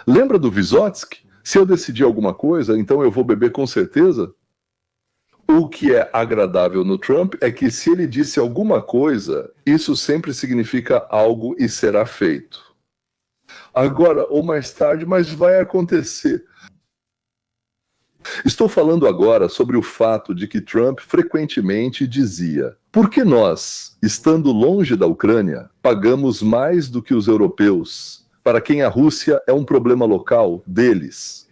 Lembra do Vysotsky? Se eu decidir alguma coisa, então eu vou beber com certeza? O que é agradável no Trump é que se ele disse alguma coisa, isso sempre significa algo e será feito. Agora ou mais tarde, mas vai acontecer. Estou falando agora sobre o fato de que Trump frequentemente dizia: por que nós, estando longe da Ucrânia, pagamos mais do que os europeus, para quem a Rússia é um problema local deles?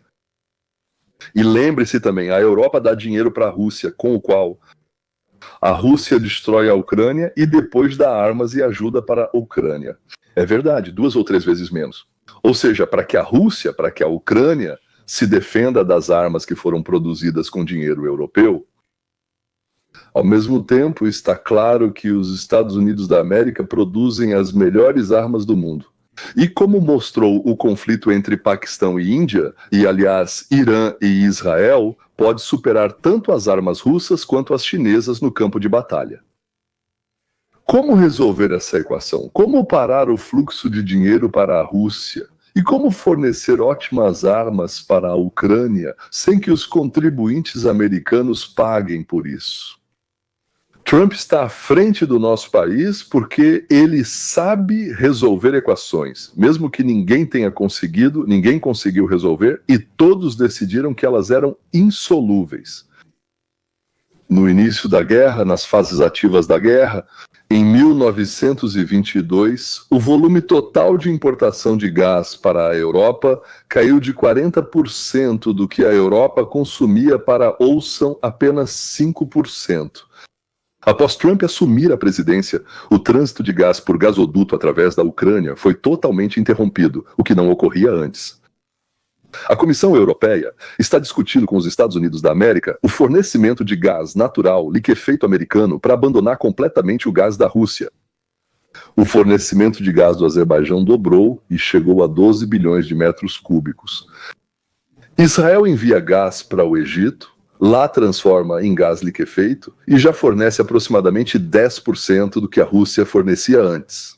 E lembre-se também, a Europa dá dinheiro para a Rússia, com o qual a Rússia destrói a Ucrânia e depois dá armas e ajuda para a Ucrânia. É verdade, 2 ou 3 vezes menos. Ou seja, para que a Rússia, para que a Ucrânia se defenda das armas que foram produzidas com dinheiro europeu, ao mesmo tempo está claro que os Estados Unidos da América produzem as melhores armas do mundo. E como mostrou o conflito entre Paquistão e Índia, e aliás Irã e Israel, pode superar tanto as armas russas quanto as chinesas no campo de batalha. Como resolver essa equação? Como parar o fluxo de dinheiro para a Rússia? E como fornecer ótimas armas para a Ucrânia sem que os contribuintes americanos paguem por isso? Trump está à frente do nosso país porque ele sabe resolver equações, mesmo que ninguém tenha conseguido, ninguém conseguiu resolver, e todos decidiram que elas eram insolúveis. No início da guerra, nas fases ativas da guerra, em 1922, o volume total de importação de gás para a Europa caiu de 40% do que a Europa consumia para, ouçam, apenas 5%. Após Trump assumir a presidência, o trânsito de gás por gasoduto através da Ucrânia foi totalmente interrompido, o que não ocorria antes. A Comissão Europeia está discutindo com os Estados Unidos da América o fornecimento de gás natural liquefeito americano para abandonar completamente o gás da Rússia. O fornecimento de gás do Azerbaijão dobrou e chegou a 12 bilhões de metros cúbicos. Israel envia gás para o Egito, lá transforma em gás liquefeito e já fornece aproximadamente 10% do que a Rússia fornecia antes.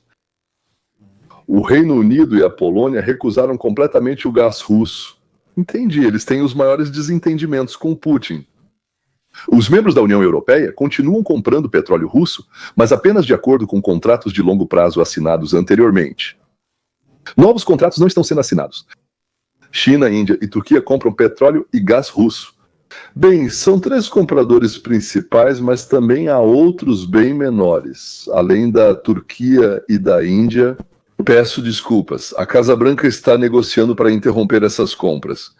O Reino Unido e a Polônia recusaram completamente o gás russo. Entendi, eles têm os maiores desentendimentos com Putin. Os membros da União Europeia continuam comprando petróleo russo, mas apenas de acordo com contratos de longo prazo assinados anteriormente. Novos contratos não estão sendo assinados. China, Índia e Turquia compram petróleo e gás russo. Bem, são 3 compradores principais, mas também há outros bem menores. Além da Turquia e da Índia, peço desculpas, a Casa Branca está negociando para interromper essas compras.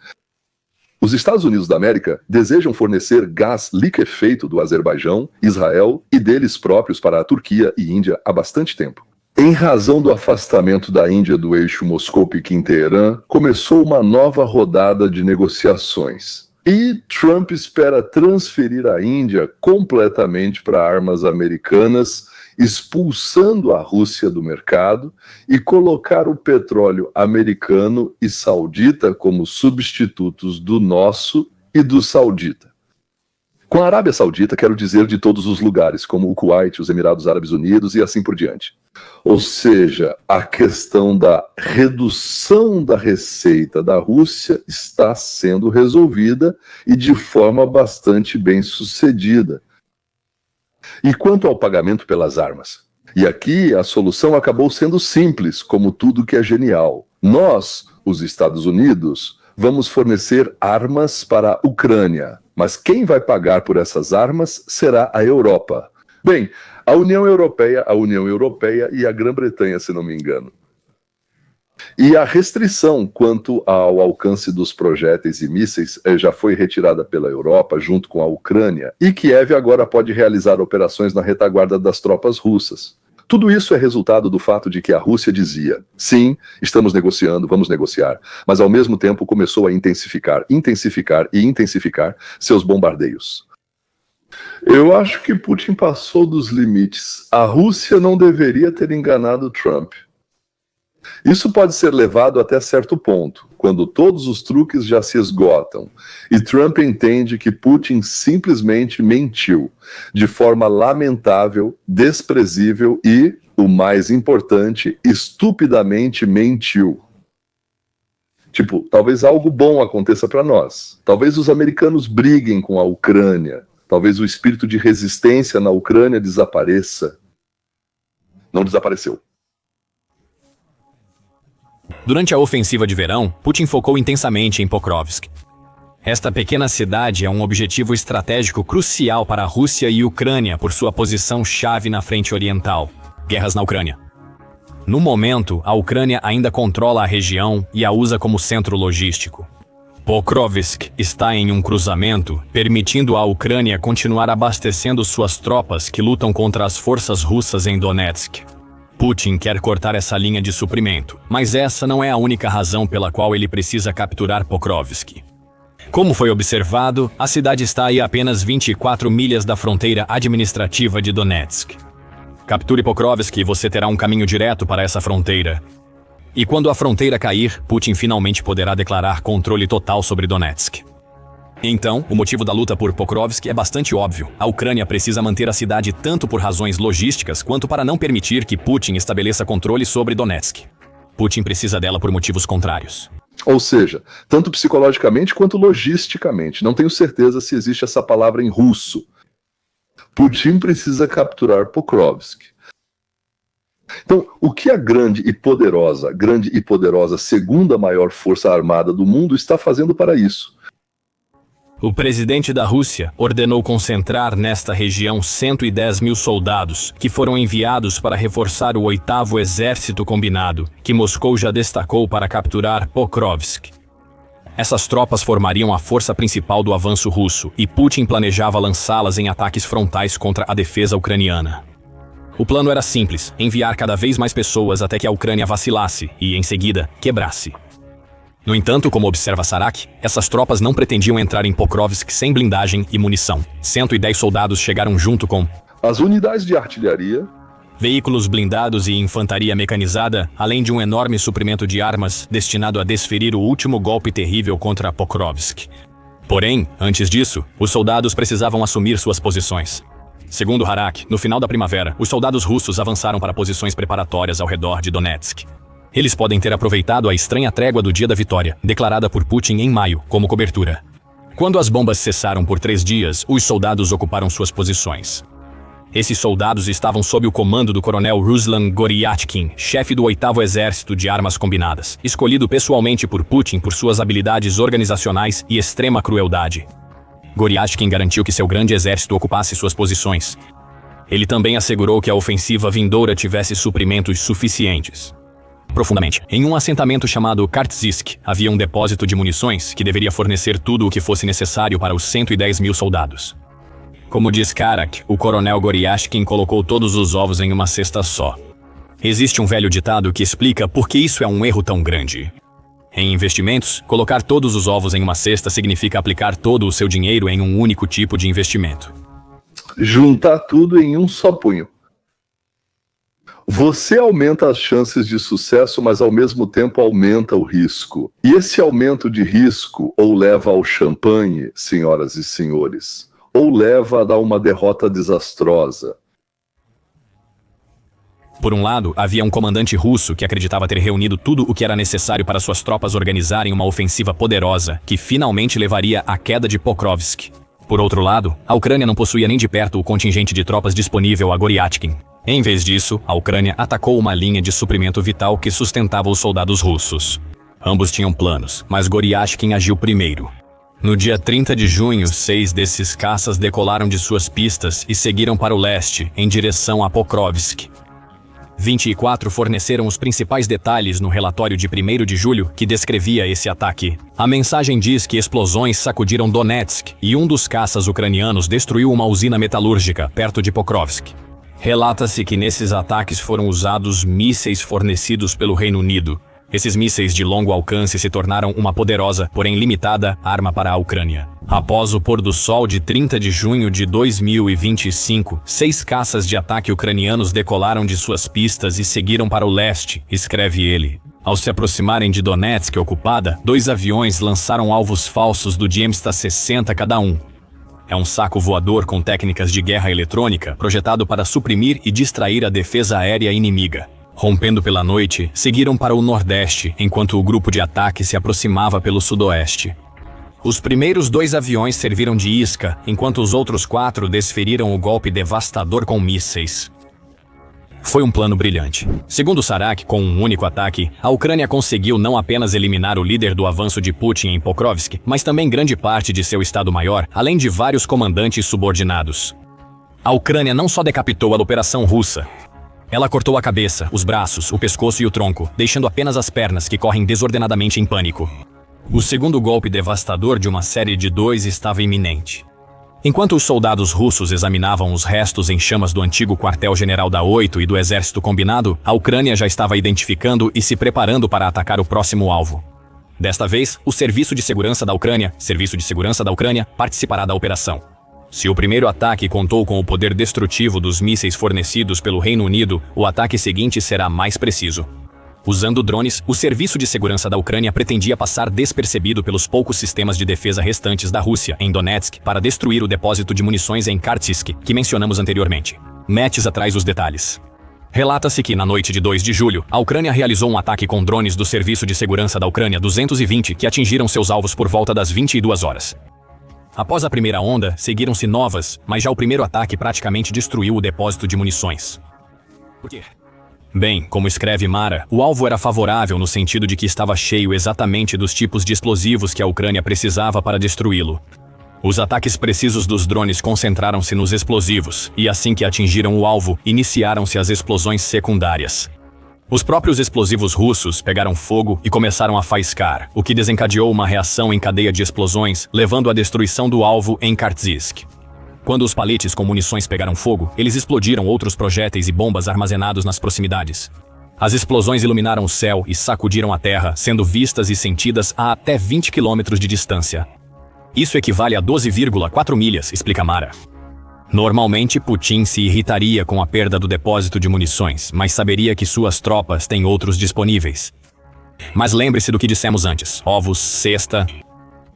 Os Estados Unidos da América desejam fornecer gás liquefeito do Azerbaijão, Israel e deles próprios para a Turquia e Índia há bastante tempo. Em razão do afastamento da Índia do eixo Moscou-Pequim-Teherã, começou uma nova rodada de negociações. E Trump espera transferir a Índia completamente para armas americanas, expulsando a Rússia do mercado e colocar o petróleo americano e saudita como substitutos do nosso e do saudita. Com a Arábia Saudita, quero dizer de todos os lugares, como o Kuwait, os Emirados Árabes Unidos e assim por diante. Ou seja, a questão da redução da receita da Rússia está sendo resolvida e de forma bastante bem sucedida. E quanto ao pagamento pelas armas? E aqui a solução acabou sendo simples, como tudo que é genial. Nós, os Estados Unidos, vamos fornecer armas para a Ucrânia, mas quem vai pagar por essas armas será a Europa. Bem, a União Europeia e a Grã-Bretanha, se não me engano. E a restrição quanto ao alcance dos projéteis e mísseis já foi retirada pela Europa junto com a Ucrânia, e Kiev agora pode realizar operações na retaguarda das tropas russas. Tudo isso é resultado do fato de que a Rússia dizia: sim, estamos negociando, vamos negociar, mas ao mesmo tempo começou a intensificar seus bombardeios. Eu acho que Putin passou dos limites. A Rússia não deveria ter enganado Trump. Isso pode ser levado até certo ponto, quando todos os truques já se esgotam, e Trump entende que Putin simplesmente mentiu, de forma lamentável, desprezível e, o mais importante, estupidamente mentiu. Tipo, talvez algo bom aconteça para nós. Talvez os americanos briguem com a Ucrânia. Talvez o espírito de resistência na Ucrânia desapareça. Não desapareceu. Durante a ofensiva de verão, Putin focou intensamente em Pokrovsk. Esta pequena cidade é um objetivo estratégico crucial para a Rússia e Ucrânia por sua posição-chave na frente oriental. Guerras na Ucrânia. No momento, a Ucrânia ainda controla a região e a usa como centro logístico. Pokrovsk está em um cruzamento, permitindo à Ucrânia continuar abastecendo suas tropas que lutam contra as forças russas em Donetsk. Putin quer cortar essa linha de suprimento, mas essa não é a única razão pela qual ele precisa capturar Pokrovsk. Como foi observado, a cidade está a apenas 24 milhas da fronteira administrativa de Donetsk. Capture Pokrovsk e você terá um caminho direto para essa fronteira. E quando a fronteira cair, Putin finalmente poderá declarar controle total sobre Donetsk. Então, o motivo da luta por Pokrovsk é bastante óbvio. A Ucrânia precisa manter a cidade tanto por razões logísticas quanto para não permitir que Putin estabeleça controle sobre Donetsk. Putin precisa dela por motivos contrários. Ou seja, tanto psicologicamente quanto logisticamente. Não tenho certeza se existe essa palavra em russo. Putin precisa capturar Pokrovsk. Então, o que a grande e poderosa segunda maior força armada do mundo está fazendo para isso? O presidente da Rússia ordenou concentrar nesta região 110 mil soldados, que foram enviados para reforçar o 8º Exército Combinado, que Moscou já destacou para capturar Pokrovsk. Essas tropas formariam a força principal do avanço russo, e Putin planejava lançá-las em ataques frontais contra a defesa ucraniana. O plano era simples: enviar cada vez mais pessoas até que a Ucrânia vacilasse e, em seguida, quebrasse. No entanto, como observa Sarak, essas tropas não pretendiam entrar em Pokrovsk sem blindagem e munição. 110 soldados chegaram junto com as unidades de artilharia, veículos blindados e infantaria mecanizada, além de um enorme suprimento de armas destinado a desferir o último golpe terrível contra Pokrovsk. Porém, antes disso, os soldados precisavam assumir suas posições. Segundo Harak, no final da primavera, os soldados russos avançaram para posições preparatórias ao redor de Donetsk. Eles podem ter aproveitado a estranha trégua do dia da vitória, declarada por Putin em maio, como cobertura. Quando as bombas cessaram por 3 dias, os soldados ocuparam suas posições. Esses soldados estavam sob o comando do coronel Ruslan Goryachkin, chefe do 8º Exército de Armas Combinadas, escolhido pessoalmente por Putin por suas habilidades organizacionais e extrema crueldade. Goryachkin garantiu que seu grande exército ocupasse suas posições. Ele também assegurou que a ofensiva vindoura tivesse suprimentos suficientes. Profundamente, em um assentamento chamado Kartzisk, havia um depósito de munições que deveria fornecer tudo o que fosse necessário para os 110 mil soldados. Como diz Karak, o coronel Goryachkin colocou todos os ovos em uma cesta só. Existe um velho ditado que explica por que isso é um erro tão grande. Em investimentos, colocar todos os ovos em uma cesta significa aplicar todo o seu dinheiro em um único tipo de investimento. Juntar tudo em um só punho. Você aumenta as chances de sucesso, mas ao mesmo tempo aumenta o risco. E esse aumento de risco ou leva ao champanhe, senhoras e senhores, ou leva a dar uma derrota desastrosa. Por um lado, havia um comandante russo que acreditava ter reunido tudo o que era necessário para suas tropas organizarem uma ofensiva poderosa, que finalmente levaria à queda de Pokrovsk. Por outro lado, a Ucrânia não possuía nem de perto o contingente de tropas disponível a Goryachkin. Em vez disso, a Ucrânia atacou uma linha de suprimento vital que sustentava os soldados russos. Ambos tinham planos, mas Goryachkin agiu primeiro. No dia 30 de junho, 6 desses caças decolaram de suas pistas e seguiram para o leste, em direção a Pokrovsk. 24 forneceram os principais detalhes no relatório de 1º de julho que descrevia esse ataque. A mensagem diz que explosões sacudiram Donetsk e um dos caças ucranianos destruiu uma usina metalúrgica perto de Pokrovsk. Relata-se que nesses ataques foram usados mísseis fornecidos pelo Reino Unido. Esses mísseis de longo alcance se tornaram uma poderosa, porém limitada, arma para a Ucrânia. Após o pôr do sol de 30 de junho de 2025, 6 caças de ataque ucranianos decolaram de suas pistas e seguiram para o leste, escreve ele. Ao se aproximarem de Donetsk ocupada, 2 aviões lançaram alvos falsos do GMST-60 cada um. É um saco voador com técnicas de guerra eletrônica projetado para suprimir e distrair a defesa aérea inimiga. Rompendo pela noite, seguiram para o nordeste, enquanto o grupo de ataque se aproximava pelo sudoeste. Os primeiros 2 aviões serviram de isca, enquanto os outros 4 desferiram o golpe devastador com mísseis. Foi um plano brilhante. Segundo Sarak, com um único ataque, a Ucrânia conseguiu não apenas eliminar o líder do avanço de Putin em Pokrovsk, mas também grande parte de seu Estado-Maior, além de vários comandantes subordinados. A Ucrânia não só decapitou a operação russa. Ela cortou a cabeça, os braços, o pescoço e o tronco, deixando apenas as pernas que correm desordenadamente em pânico. O segundo golpe devastador de uma série de 2 estava iminente. Enquanto os soldados russos examinavam os restos em chamas do antigo quartel-general da 8 e do exército combinado, a Ucrânia já estava identificando e se preparando para atacar o próximo alvo. Desta vez, o Serviço de Segurança da Ucrânia, participará da operação. Se o primeiro ataque contou com o poder destrutivo dos mísseis fornecidos pelo Reino Unido, o ataque seguinte será mais preciso. Usando drones, o Serviço de Segurança da Ucrânia pretendia passar despercebido pelos poucos sistemas de defesa restantes da Rússia, em Donetsk, para destruir o depósito de munições em Kartsysk, que mencionamos anteriormente. Metes atrás os detalhes. Relata-se que, na noite de 2 de julho, a Ucrânia realizou um ataque com drones do Serviço de Segurança da Ucrânia 220 que atingiram seus alvos por volta das 22 horas. Após a primeira onda, seguiram-se novas, mas já o primeiro ataque praticamente destruiu o depósito de munições. Por quê? Bem, como escreve Mara, o alvo era favorável no sentido de que estava cheio exatamente dos tipos de explosivos que a Ucrânia precisava para destruí-lo. Os ataques precisos dos drones concentraram-se nos explosivos, e assim que atingiram o alvo, iniciaram-se as explosões secundárias. Os próprios explosivos russos pegaram fogo e começaram a faiscar, o que desencadeou uma reação em cadeia de explosões, levando à destruição do alvo em Kartsysk. Quando os paletes com munições pegaram fogo, eles explodiram outros projéteis e bombas armazenados nas proximidades. As explosões iluminaram o céu e sacudiram a terra, sendo vistas e sentidas a até 20 quilômetros de distância. Isso equivale a 12,4 milhas, explica Mara. Normalmente, Putin se irritaria com a perda do depósito de munições, mas saberia que suas tropas têm outros disponíveis. Mas lembre-se do que dissemos antes: ovos, cesta.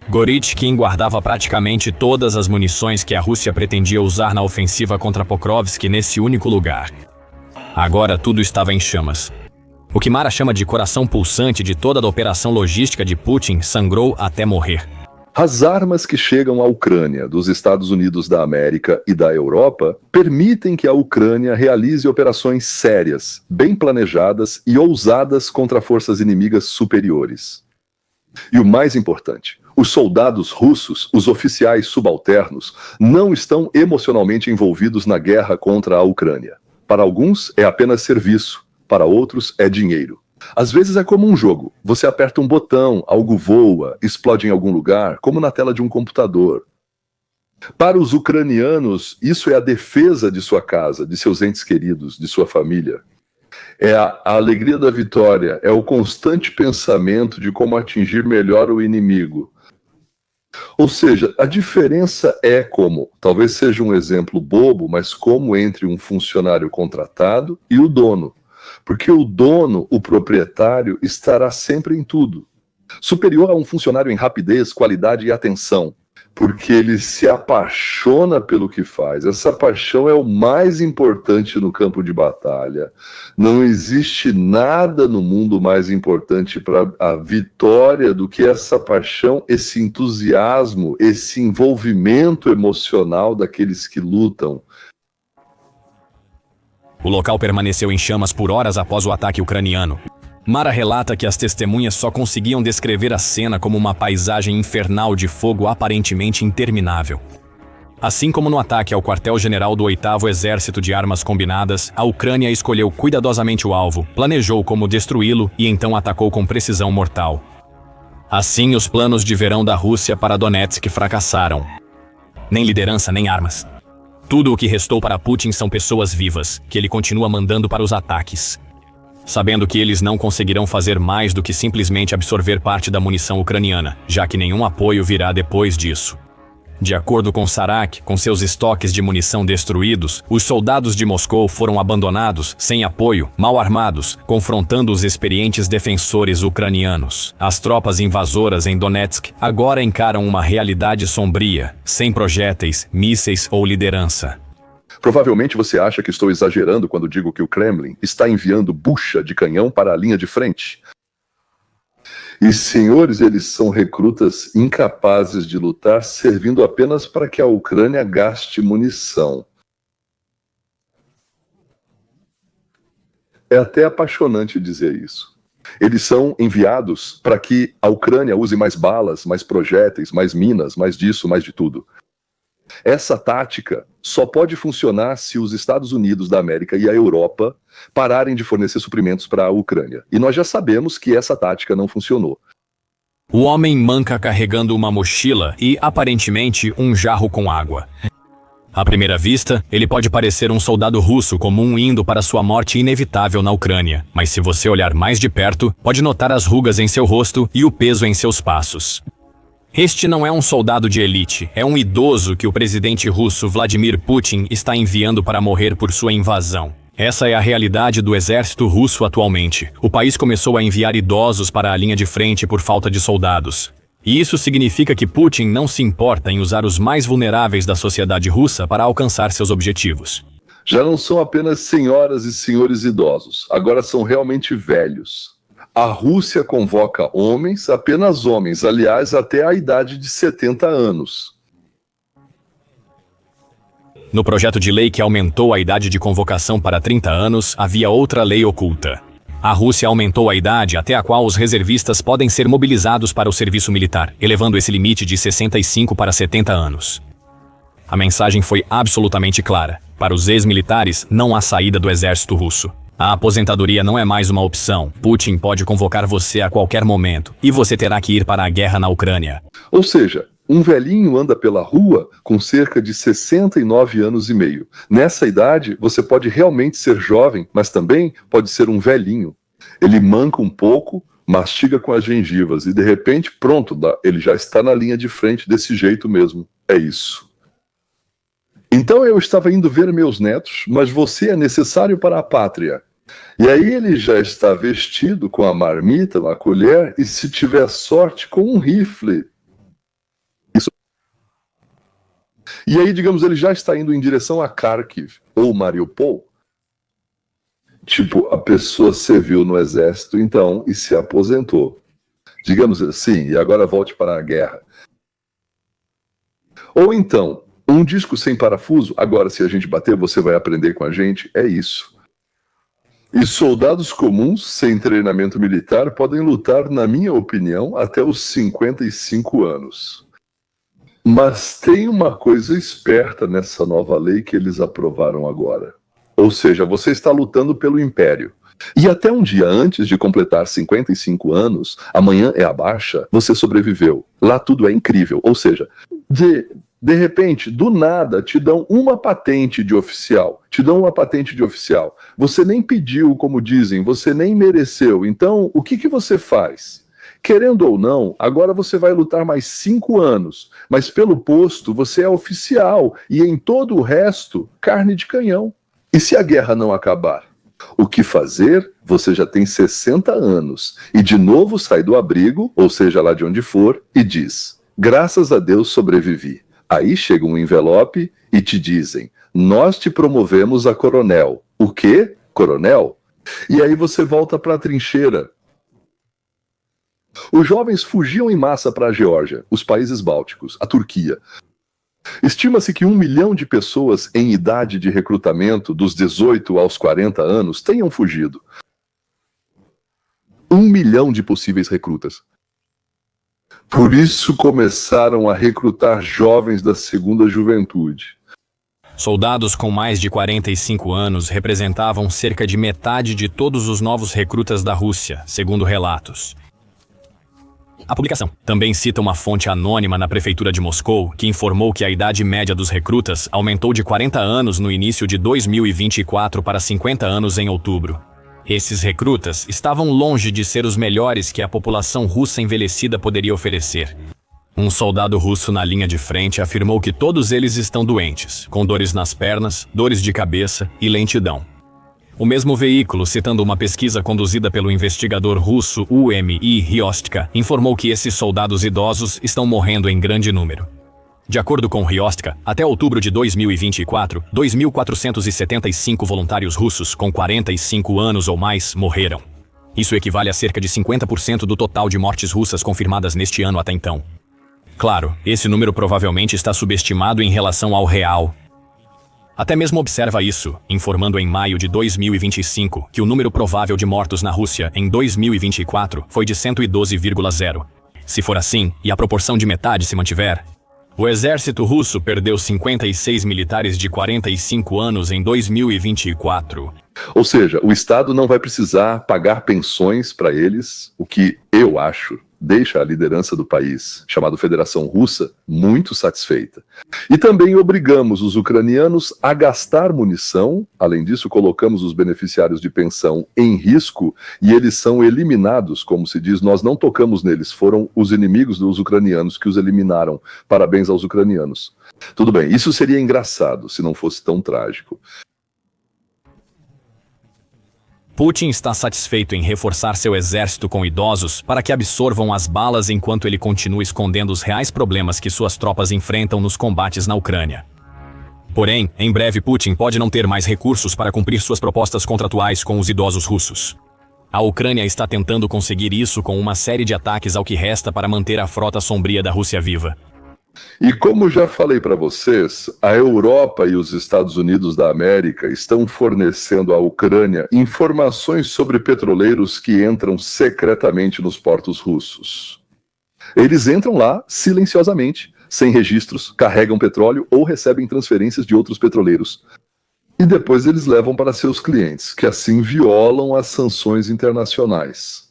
Gorytkin guardava praticamente todas as munições que a Rússia pretendia usar na ofensiva contra Pokrovsk nesse único lugar. Agora tudo estava em chamas. O que Mara chama de coração pulsante de toda a operação logística de Putin sangrou até morrer. As armas que chegam à Ucrânia dos Estados Unidos da América e da Europa permitem que a Ucrânia realize operações sérias, bem planejadas e ousadas contra forças inimigas superiores. E o mais importante, os soldados russos, os oficiais subalternos, não estão emocionalmente envolvidos na guerra contra a Ucrânia. Para alguns é apenas serviço, para outros é dinheiro. Às vezes é como um jogo, você aperta um botão, algo voa, explode em algum lugar, como na tela de um computador. Para os ucranianos, isso é a defesa de sua casa, de seus entes queridos, de sua família. É a alegria da vitória, é o constante pensamento de como atingir melhor o inimigo. Ou seja, a diferença é como, talvez seja um exemplo bobo, mas como entre um funcionário contratado e o dono. Porque o dono, o proprietário, estará sempre em tudo. Superior a um funcionário em rapidez, qualidade e atenção. Porque ele se apaixona pelo que faz. Essa paixão é o mais importante no campo de batalha. Não existe nada no mundo mais importante para a vitória do que essa paixão, esse entusiasmo, esse envolvimento emocional daqueles que lutam. O local permaneceu em chamas por horas após o ataque ucraniano. Mara relata que as testemunhas só conseguiam descrever a cena como uma paisagem infernal de fogo aparentemente interminável. Assim como no ataque ao quartel-general do 8º Exército de Armas Combinadas, a Ucrânia escolheu cuidadosamente o alvo, planejou como destruí-lo e então atacou com precisão mortal. Assim, os planos de verão da Rússia para Donetsk fracassaram. Nem liderança, nem armas. Tudo o que restou para Putin são pessoas vivas, que ele continua mandando para os ataques. Sabendo que eles não conseguirão fazer mais do que simplesmente absorver parte da munição ucraniana, já que nenhum apoio virá depois disso. De acordo com Sarak, com seus estoques de munição destruídos, os soldados de Moscou foram abandonados, sem apoio, mal armados, confrontando os experientes defensores ucranianos. As tropas invasoras em Donetsk agora encaram uma realidade sombria, sem projéteis, mísseis ou liderança. Provavelmente você acha que estou exagerando quando digo que o Kremlin está enviando bucha de canhão para a linha de frente. E, senhores, eles são recrutas incapazes de lutar, servindo apenas para que a Ucrânia gaste munição. É até apaixonante dizer isso. Eles são enviados para que a Ucrânia use mais balas, mais projéteis, mais minas, mais disso, mais de tudo. Essa tática só pode funcionar se os Estados Unidos da América e a Europa pararem de fornecer suprimentos para a Ucrânia. E nós já sabemos que essa tática não funcionou. O homem manca carregando uma mochila e, aparentemente, um jarro com água. À primeira vista, ele pode parecer um soldado russo comum indo para sua morte inevitável na Ucrânia, mas se você olhar mais de perto, pode notar as rugas em seu rosto e o peso em seus passos. Este não é um soldado de elite, é um idoso que o presidente russo Vladimir Putin está enviando para morrer por sua invasão. Essa é a realidade do exército russo atualmente. O país começou a enviar idosos para a linha de frente por falta de soldados. E isso significa que Putin não se importa em usar os mais vulneráveis da sociedade russa para alcançar seus objetivos. Já não são apenas senhoras e senhores idosos, agora são realmente velhos. A Rússia convoca homens, apenas homens, aliás, até a idade de 70 anos. No projeto de lei que aumentou a idade de convocação para 30 anos, havia outra lei oculta. A Rússia aumentou a idade até a qual os reservistas podem ser mobilizados para o serviço militar, elevando esse limite de 65 para 70 anos. A mensagem foi absolutamente clara. Para os ex-militares, não há saída do exército russo. A aposentadoria não é mais uma opção. Putin pode convocar você a qualquer momento, e você terá que ir para a guerra na Ucrânia. Ou seja, um velhinho anda pela rua com cerca de 69 anos e meio. Nessa idade, você pode realmente ser jovem, mas também pode ser um velhinho. Ele manca um pouco, mastiga com as gengivas e de repente, pronto, ele já está na linha de frente desse jeito mesmo. É isso. Então eu estava indo ver meus netos, mas você é necessário para a pátria. E aí ele já está vestido com a marmita, uma colher e, se tiver sorte, com um rifle. E aí, digamos, ele já está indo em direção a Kharkiv ou Mariupol. Tipo, a pessoa serviu no exército, então, e se aposentou. Digamos assim, e agora volte para a guerra. Ou então, um disco sem parafuso, agora se a gente bater, você vai aprender com a gente, é isso. E soldados comuns, sem treinamento militar, podem lutar, na minha opinião, até os 55 anos. Mas tem uma coisa esperta nessa nova lei que eles aprovaram agora. Ou seja, você está lutando pelo império. E até um dia antes de completar 55 anos, amanhã é a baixa, você sobreviveu. Lá tudo é incrível. Ou seja, de repente, do nada, te dão uma patente de oficial. Você nem pediu, como dizem, você nem mereceu. Então, o que você faz? Querendo ou não, agora você vai lutar mais 5 anos, mas pelo posto você é oficial e em todo o resto, carne de canhão. E se a guerra não acabar? O que fazer? Você já tem 60 anos e de novo sai do abrigo, ou seja lá de onde for, e diz: graças a Deus sobrevivi. Aí chega um envelope e te dizem: nós te promovemos a coronel. O quê? Coronel? E aí você volta para a trincheira. Os jovens fugiam em massa para a Geórgia, os países bálticos, a Turquia. Estima-se que 1 milhão de pessoas em idade de recrutamento dos 18 aos 40 anos tenham fugido. 1 milhão de possíveis recrutas. Por isso começaram a recrutar jovens da segunda juventude. Soldados com mais de 45 anos representavam cerca de metade de todos os novos recrutas da Rússia, segundo relatos. A publicação também cita uma fonte anônima na prefeitura de Moscou que informou que a idade média dos recrutas aumentou de 40 anos no início de 2024 para 50 anos em outubro. Esses recrutas estavam longe de ser os melhores que a população russa envelhecida poderia oferecer. Um soldado russo na linha de frente afirmou que todos eles estão doentes, com dores nas pernas, dores de cabeça e lentidão. O mesmo veículo, citando uma pesquisa conduzida pelo investigador russo UMI Ryostka, informou que esses soldados idosos estão morrendo em grande número. De acordo com Ryostka, até outubro de 2024, 2.475 voluntários russos com 45 anos ou mais morreram. Isso equivale a cerca de 50% do total de mortes russas confirmadas neste ano até então. Claro, esse número provavelmente está subestimado em relação ao real. Até mesmo observa isso, informando em maio de 2025 que o número provável de mortos na Rússia em 2024 foi de 112,0. Se for assim, e a proporção de metade se mantiver, o exército russo perdeu 56 militares de 45 anos em 2024. Ou seja, o Estado não vai precisar pagar pensões para eles, o que eu acho deixa a liderança do país, chamado Federação Russa, muito satisfeita. E também obrigamos os ucranianos a gastar munição. Além disso, colocamos os beneficiários de pensão em risco e eles são eliminados, como se diz, nós não tocamos neles, foram os inimigos dos ucranianos que os eliminaram. Parabéns aos ucranianos. Tudo bem, isso seria engraçado se não fosse tão trágico. Putin está satisfeito em reforçar seu exército com idosos para que absorvam as balas enquanto ele continua escondendo os reais problemas que suas tropas enfrentam nos combates na Ucrânia. Porém, em breve Putin pode não ter mais recursos para cumprir suas propostas contratuais com os idosos russos. A Ucrânia está tentando conseguir isso com uma série de ataques ao que resta para manter a frota sombria da Rússia viva. E como já falei para vocês, a Europa e os Estados Unidos da América estão fornecendo à Ucrânia informações sobre petroleiros que entram secretamente nos portos russos. Eles entram lá silenciosamente, sem registros, carregam petróleo ou recebem transferências de outros petroleiros. E depois eles levam para seus clientes, que assim violam as sanções internacionais.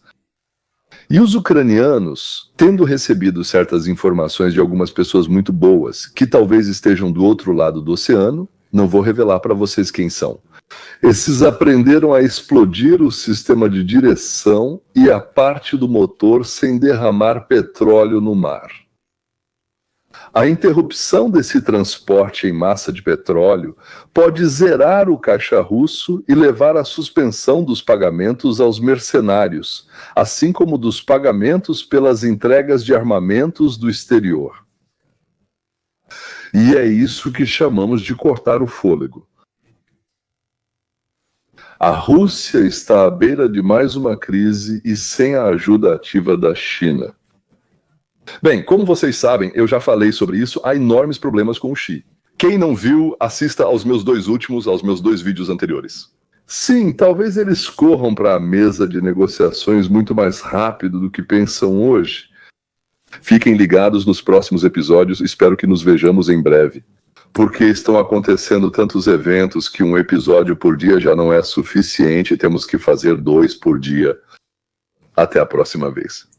E os ucranianos, tendo recebido certas informações de algumas pessoas muito boas, que talvez estejam do outro lado do oceano, não vou revelar para vocês quem são. Esses aprenderam a explodir o sistema de direção e a parte do motor sem derramar petróleo no mar. A interrupção desse transporte em massa de petróleo pode zerar o caixa russo e levar à suspensão dos pagamentos aos mercenários, assim como dos pagamentos pelas entregas de armamentos do exterior. E é isso que chamamos de cortar o fôlego. A Rússia está à beira de mais uma crise e sem a ajuda ativa da China. Bem, como vocês sabem, eu já falei sobre isso, há enormes problemas com o Xi. Quem não viu, assista aos meus dois vídeos anteriores. Sim, talvez eles corram para a mesa de negociações muito mais rápido do que pensam hoje. Fiquem ligados nos próximos episódios, espero que nos vejamos em breve. Porque estão acontecendo tantos eventos que um episódio por dia já não é suficiente, temos que fazer 2 por dia. Até a próxima vez.